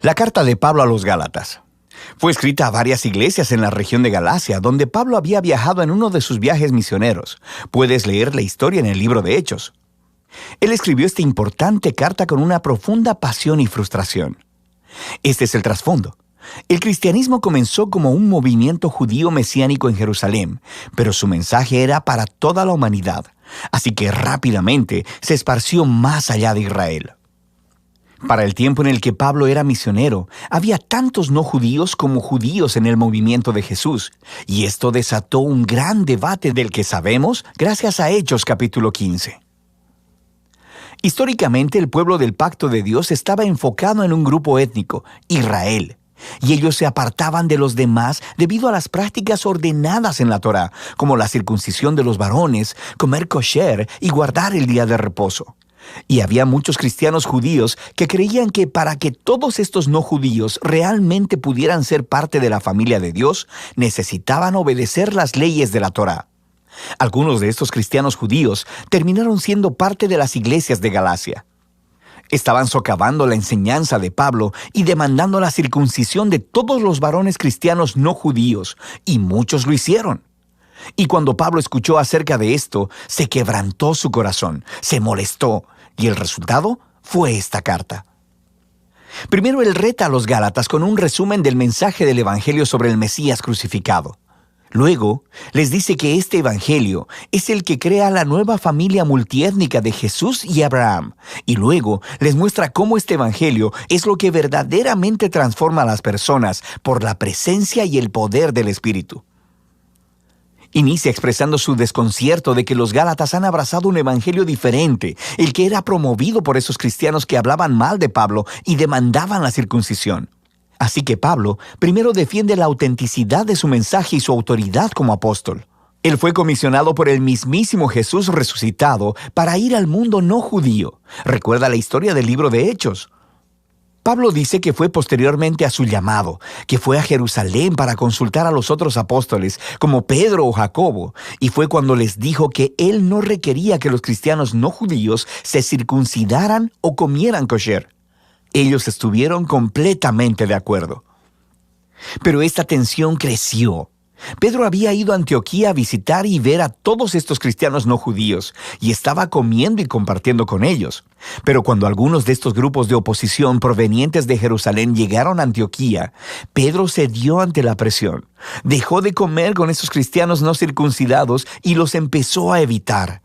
La carta de Pablo a los Gálatas. Fue escrita a varias iglesias en la región de Galacia, donde Pablo había viajado en uno de sus viajes misioneros. Puedes leer la historia en el libro de Hechos. Él escribió esta importante carta con una profunda pasión y frustración. Este es el trasfondo. El cristianismo comenzó como un movimiento judío mesiánico en Jerusalén, pero su mensaje era para toda la humanidad, así que rápidamente se esparció más allá de Israel. Para el tiempo en el que Pablo era misionero, había tantos no judíos como judíos en el movimiento de Jesús, y esto desató un gran debate del que sabemos gracias a Hechos capítulo 15. Históricamente, el pueblo del pacto de Dios estaba enfocado en un grupo étnico, Israel, y ellos se apartaban de los demás debido a las prácticas ordenadas en la Torá, como la circuncisión de los varones, comer kosher y guardar el día de reposo. Y había muchos cristianos judíos que creían que para que todos estos no judíos realmente pudieran ser parte de la familia de Dios, necesitaban obedecer las leyes de la Torá. Algunos de estos cristianos judíos terminaron siendo parte de las iglesias de Galacia. Estaban socavando la enseñanza de Pablo y demandando la circuncisión de todos los varones cristianos no judíos, y muchos lo hicieron. Y cuando Pablo escuchó acerca de esto, se quebrantó su corazón, se molestó, y el resultado fue esta carta. Primero, él reta a los Gálatas con un resumen del mensaje del Evangelio sobre el Mesías crucificado. Luego, les dice que este Evangelio es el que crea la nueva familia multiétnica de Jesús y Abraham. Y luego, les muestra cómo este Evangelio es lo que verdaderamente transforma a las personas por la presencia y el poder del Espíritu. Inicia expresando su desconcierto de que los Gálatas han abrazado un evangelio diferente, el que era promovido por esos cristianos que hablaban mal de Pablo y demandaban la circuncisión. Así que Pablo primero defiende la autenticidad de su mensaje y su autoridad como apóstol. Él fue comisionado por el mismísimo Jesús resucitado para ir al mundo no judío. Recuerda la historia del libro de Hechos. Pablo dice que fue posteriormente a su llamado, que fue a Jerusalén para consultar a los otros apóstoles, como Pedro o Jacobo, y fue cuando les dijo que él no requería que los cristianos no judíos se circuncidaran o comieran kosher. Ellos estuvieron completamente de acuerdo. Pero esta tensión creció. Pedro había ido a Antioquía a visitar y ver a todos estos cristianos no judíos, y estaba comiendo y compartiendo con ellos. Pero cuando algunos de estos grupos de oposición provenientes de Jerusalén llegaron a Antioquía, Pedro cedió ante la presión. Dejó de comer con esos cristianos no circuncidados y los empezó a evitar.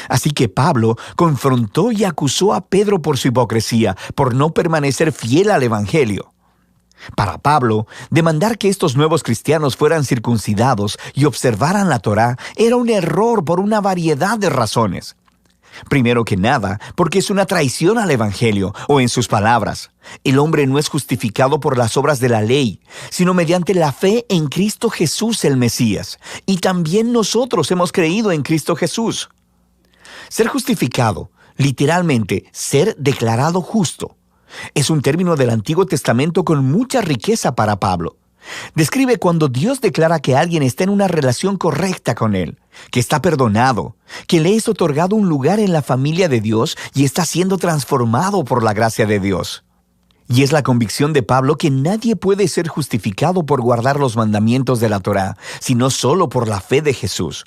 Así que Pablo confrontó y acusó a Pedro por su hipocresía, por no permanecer fiel al Evangelio. Para Pablo, demandar que estos nuevos cristianos fueran circuncidados y observaran la Torá era un error por una variedad de razones. Primero que nada, porque es una traición al Evangelio, o en sus palabras, el hombre no es justificado por las obras de la ley, sino mediante la fe en Cristo Jesús el Mesías, y también nosotros hemos creído en Cristo Jesús. Ser justificado, literalmente, ser declarado justo, es un término del Antiguo Testamento con mucha riqueza para Pablo. Describe cuando Dios declara que alguien está en una relación correcta con Él, que está perdonado, que le es otorgado un lugar en la familia de Dios y está siendo transformado por la gracia de Dios. Y es la convicción de Pablo que nadie puede ser justificado por guardar los mandamientos de la Torá, sino solo por la fe de Jesús.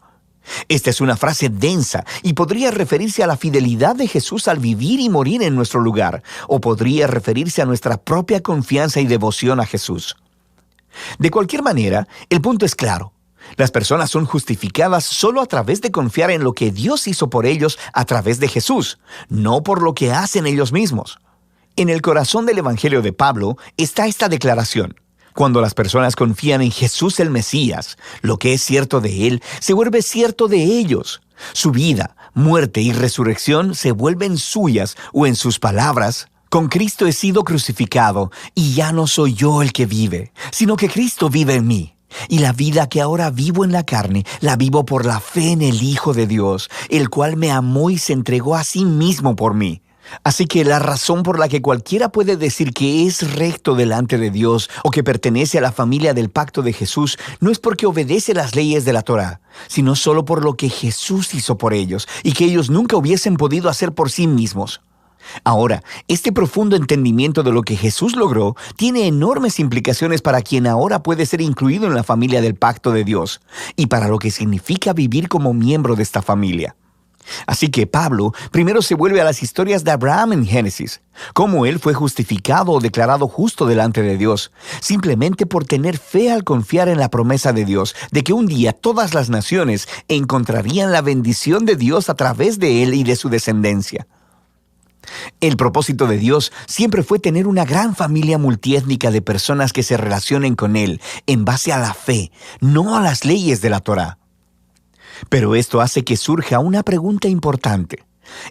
Esta es una frase densa y podría referirse a la fidelidad de Jesús al vivir y morir en nuestro lugar, o podría referirse a nuestra propia confianza y devoción a Jesús. De cualquier manera, el punto es claro. Las personas son justificadas solo a través de confiar en lo que Dios hizo por ellos a través de Jesús, no por lo que hacen ellos mismos. En el corazón del Evangelio de Pablo está esta declaración. Cuando las personas confían en Jesús el Mesías, lo que es cierto de Él se vuelve cierto de ellos. Su vida, muerte y resurrección se vuelven suyas, o en sus palabras, con Cristo he sido crucificado, y ya no soy yo el que vive, sino que Cristo vive en mí. Y la vida que ahora vivo en la carne, la vivo por la fe en el Hijo de Dios, el cual me amó y se entregó a sí mismo por mí. Así que la razón por la que cualquiera puede decir que es recto delante de Dios o que pertenece a la familia del pacto de Jesús no es porque obedece las leyes de la Torá, sino solo por lo que Jesús hizo por ellos y que ellos nunca hubiesen podido hacer por sí mismos. Ahora, este profundo entendimiento de lo que Jesús logró tiene enormes implicaciones para quien ahora puede ser incluido en la familia del pacto de Dios y para lo que significa vivir como miembro de esta familia. Así que Pablo primero se vuelve a las historias de Abraham en Génesis, cómo él fue justificado o declarado justo delante de Dios, simplemente por tener fe al confiar en la promesa de Dios de que un día todas las naciones encontrarían la bendición de Dios a través de él y de su descendencia. El propósito de Dios siempre fue tener una gran familia multiétnica de personas que se relacionen con Él en base a la fe, no a las leyes de la Torá. Pero esto hace que surja una pregunta importante.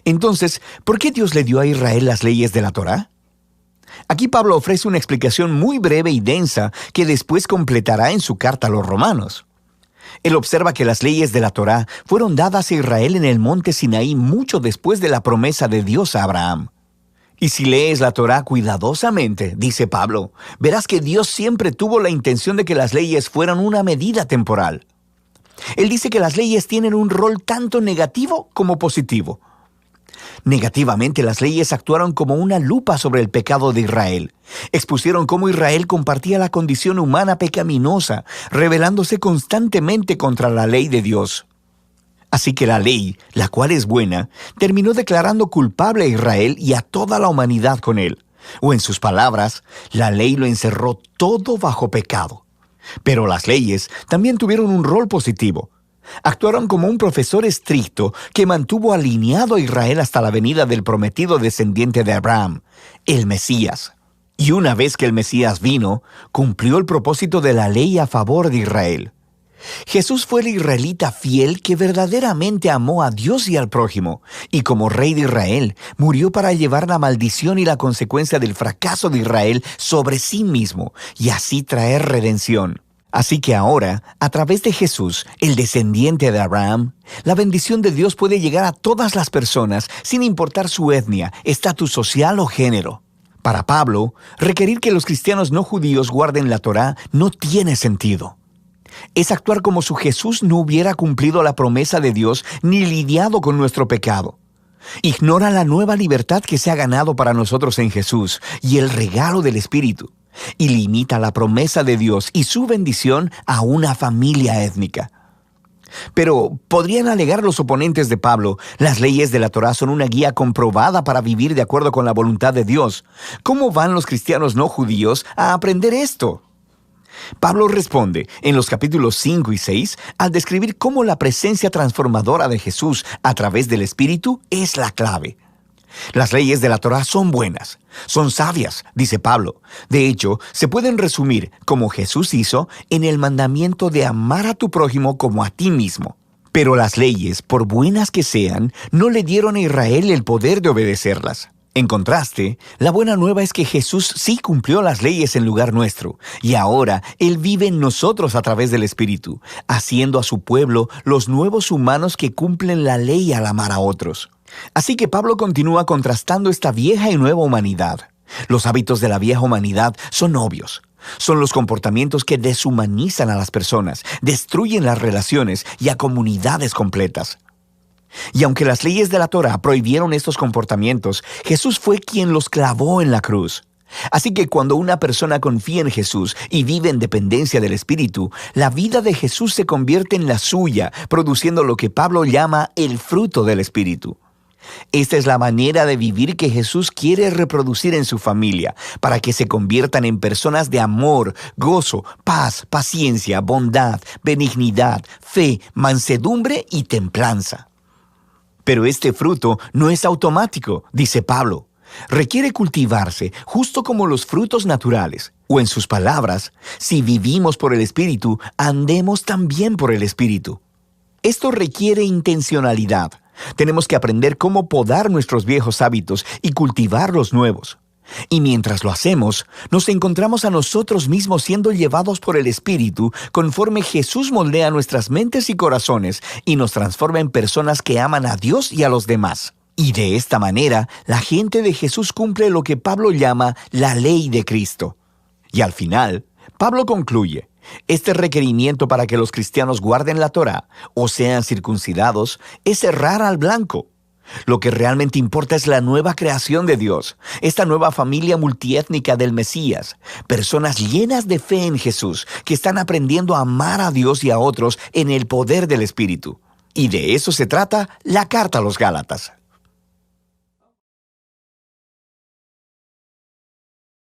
Entonces, ¿por qué Dios le dio a Israel las leyes de la Torá? Aquí Pablo ofrece una explicación muy breve y densa que después completará en su carta a los romanos. Él observa que las leyes de la Torá fueron dadas a Israel en el monte Sinaí mucho después de la promesa de Dios a Abraham. Y si lees la Torá cuidadosamente, dice Pablo, verás que Dios siempre tuvo la intención de que las leyes fueran una medida temporal. Él dice que las leyes tienen un rol tanto negativo como positivo. Negativamente, las leyes actuaron como una lupa sobre el pecado de Israel. Expusieron cómo Israel compartía la condición humana pecaminosa, rebelándose constantemente contra la ley de Dios. Así que la ley, la cual es buena, terminó declarando culpable a Israel y a toda la humanidad con él. O en sus palabras, la ley lo encerró todo bajo pecado. Pero las leyes también tuvieron un rol positivo. Actuaron como un profesor estricto que mantuvo alineado a Israel hasta la venida del prometido descendiente de Abraham, el Mesías. Y una vez que el Mesías vino, cumplió el propósito de la ley a favor de Israel. Jesús fue el israelita fiel que verdaderamente amó a Dios y al prójimo, y como rey de Israel, murió para llevar la maldición y la consecuencia del fracaso de Israel sobre sí mismo, y así traer redención. Así que ahora, a través de Jesús, el descendiente de Abraham, la bendición de Dios puede llegar a todas las personas, sin importar su etnia, estatus social o género. Para Pablo, requerir que los cristianos no judíos guarden la Torá no tiene sentido. Es actuar como si Jesús no hubiera cumplido la promesa de Dios ni lidiado con nuestro pecado. Ignora la nueva libertad que se ha ganado para nosotros en Jesús y el regalo del Espíritu, y limita la promesa de Dios y su bendición a una familia étnica. Pero, podrían alegar los oponentes de Pablo, las leyes de la Torá son una guía comprobada para vivir de acuerdo con la voluntad de Dios. ¿Cómo van los cristianos no judíos a aprender esto? Pablo responde en los capítulos 5 y 6 al describir cómo la presencia transformadora de Jesús a través del Espíritu es la clave. Las leyes de la Torá son buenas, son sabias, dice Pablo. De hecho, se pueden resumir, como Jesús hizo, en el mandamiento de amar a tu prójimo como a ti mismo. Pero las leyes, por buenas que sean, no le dieron a Israel el poder de obedecerlas. En contraste, la buena nueva es que Jesús sí cumplió las leyes en lugar nuestro, y ahora Él vive en nosotros a través del Espíritu, haciendo a su pueblo los nuevos humanos que cumplen la ley al amar a otros. Así que Pablo continúa contrastando esta vieja y nueva humanidad. Los hábitos de la vieja humanidad son obvios. Son los comportamientos que deshumanizan a las personas, destruyen las relaciones y a comunidades completas. Y aunque las leyes de la Torá prohibieron estos comportamientos, Jesús fue quien los clavó en la cruz. Así que cuando una persona confía en Jesús y vive en dependencia del Espíritu, la vida de Jesús se convierte en la suya, produciendo lo que Pablo llama el fruto del Espíritu. Esta es la manera de vivir que Jesús quiere reproducir en su familia, para que se conviertan en personas de amor, gozo, paz, paciencia, bondad, benignidad, fe, mansedumbre y templanza. Pero este fruto no es automático, dice Pablo. Requiere cultivarse, justo como los frutos naturales. O en sus palabras, si vivimos por el Espíritu, andemos también por el Espíritu. Esto requiere intencionalidad. Tenemos que aprender cómo podar nuestros viejos hábitos y cultivar los nuevos. Y mientras lo hacemos, nos encontramos a nosotros mismos siendo llevados por el Espíritu conforme Jesús moldea nuestras mentes y corazones y nos transforma en personas que aman a Dios y a los demás. Y de esta manera, la gente de Jesús cumple lo que Pablo llama la ley de Cristo. Y al final, Pablo concluye: este requerimiento para que los cristianos guarden la Torá o sean circuncidados es errar al blanco. Lo que realmente importa es la nueva creación de Dios, esta nueva familia multiétnica del Mesías, personas llenas de fe en Jesús, que están aprendiendo a amar a Dios y a otros en el poder del Espíritu. Y de eso se trata la carta a los Gálatas.